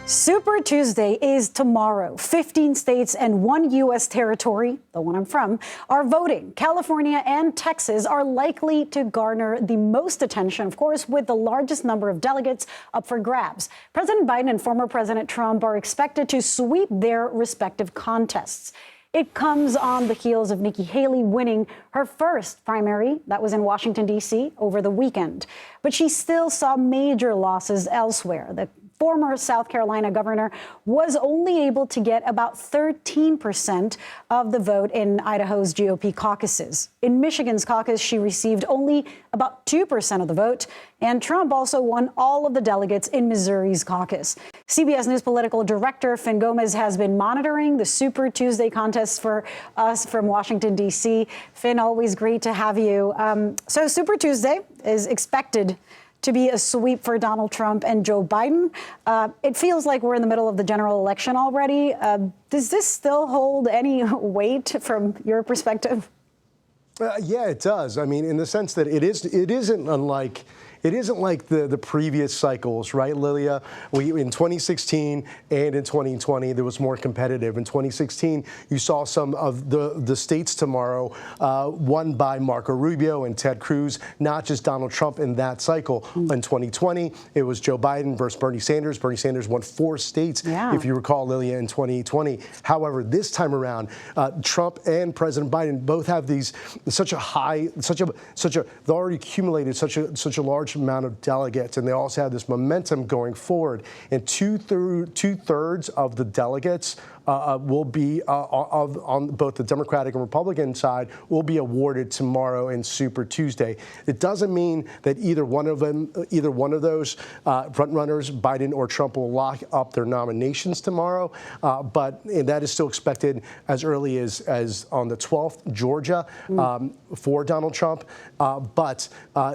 Super Tuesday is tomorrow. 15 states and one U.S. territory, the one I'm from, are voting. California and Texas are likely to garner the most attention, of course, with the largest number of delegates up for grabs. President Biden and former President Trump are expected to sweep their respective contests. It comes on the heels of Nikki Haley winning her first primary, that was in Washington, D.C., over the weekend. But she still saw major losses elsewhere. The former South Carolina governor was only able to get about 13% of the vote in Idaho's GOP caucuses. In Michigan's caucus, she received only about 2% of the vote. And Trump also won all of the delegates in Missouri's caucus. CBS News political director Finn Gomez has been monitoring the Super Tuesday contests for us from Washington, D.C. Finn, always great to have you. So Super Tuesday is expected to be a sweep for Donald Trump and Joe Biden. It feels like we're in the middle of the general election already. Does this still hold any weight from your perspective? Yeah, it does. I mean, in the sense that it isn't like the previous cycles, right, Lilia? In 2016 and in 2020, there was more competitive. In 2016, you saw some of the states tomorrow won by Marco Rubio and Ted Cruz, not just Donald Trump in that cycle. In 2020, it was Joe Biden versus Bernie Sanders. Bernie Sanders won 4 states, if you recall, Lilia, in 2020. However, this time around, Trump and President Biden both have they've already accumulated such a large amount of delegates, and they also have this momentum going forward. And two-thirds of the delegates will be on both the Democratic and Republican side will be awarded tomorrow in Super Tuesday. It doesn't mean that either one of those frontrunners, Biden or Trump, will lock up their nominations tomorrow. But that is still expected as early as on the 12th, Georgia, for Donald Trump. But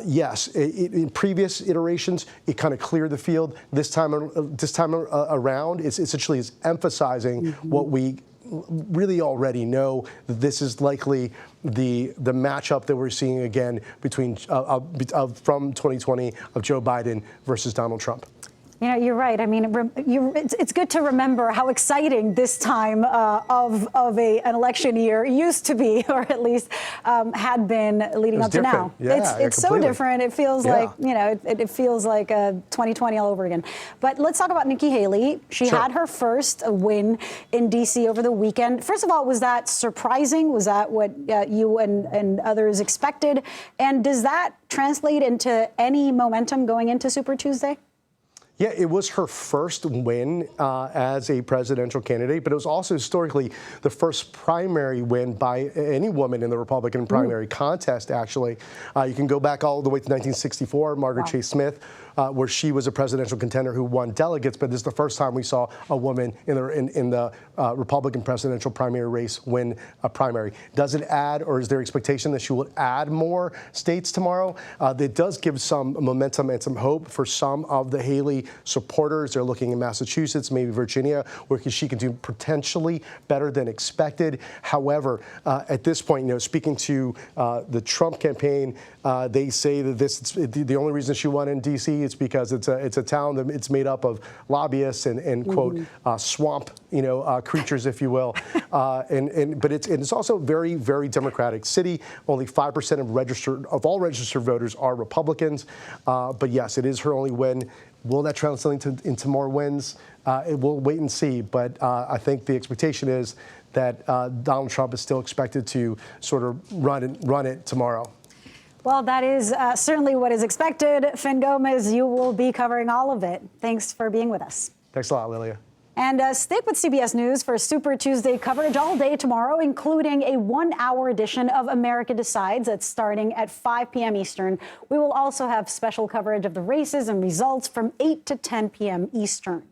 yes, in previous iterations, it kind of cleared the field. This time around, it's essentially is emphasizing what we really already know, that this is likely the matchup that we're seeing again between from 2020 of Joe Biden versus Donald Trump. You know, you're right. I mean, it's good to remember how exciting this time of an election year used to be, or at least had been leading up to now. Yeah, it's so different. It feels like, you know, it feels like 2020 all over again. But let's talk about Nikki Haley. She had her first win in D.C. over the weekend. First of all, was that surprising? Was that what you and others expected? And does that translate into any momentum going into Super Tuesday? Yeah, it was her first win as a presidential candidate, but it was also historically the first primary win by any woman in the Republican primary contest, actually. You can go back all the way to 1964, Margaret Chase Smith, where she was a presidential contender who won delegates, but this is the first time we saw a woman in the Republican presidential primary race win a primary. Does it add, or is there expectation that she will add more states tomorrow? That does give some momentum and some hope for some of the Haley supporters. They're looking in Massachusetts, maybe Virginia, where she can do potentially better than expected. However, at this point, you know, speaking to the Trump campaign, they say that the only reason she won in D.C. is because it's a town that it's made up of lobbyists and quote swamp, you know, creatures, if you will. But it's also a very, very Democratic city. Only 5% of all registered voters are Republicans. But yes, it is her only win. Will that translate into more wins? We'll wait and see. But I think the expectation is that Donald Trump is still expected to sort of run it tomorrow. Well, that is certainly what is expected. Finn Gomez, you will be covering all of it. Thanks for being with us. Thanks a lot, Lilia. And stick with CBS News for Super Tuesday coverage all day tomorrow, including a 1-hour edition of America Decides that's starting at 5 p.m. Eastern. We will also have special coverage of the races and results from 8 to 10 p.m. Eastern.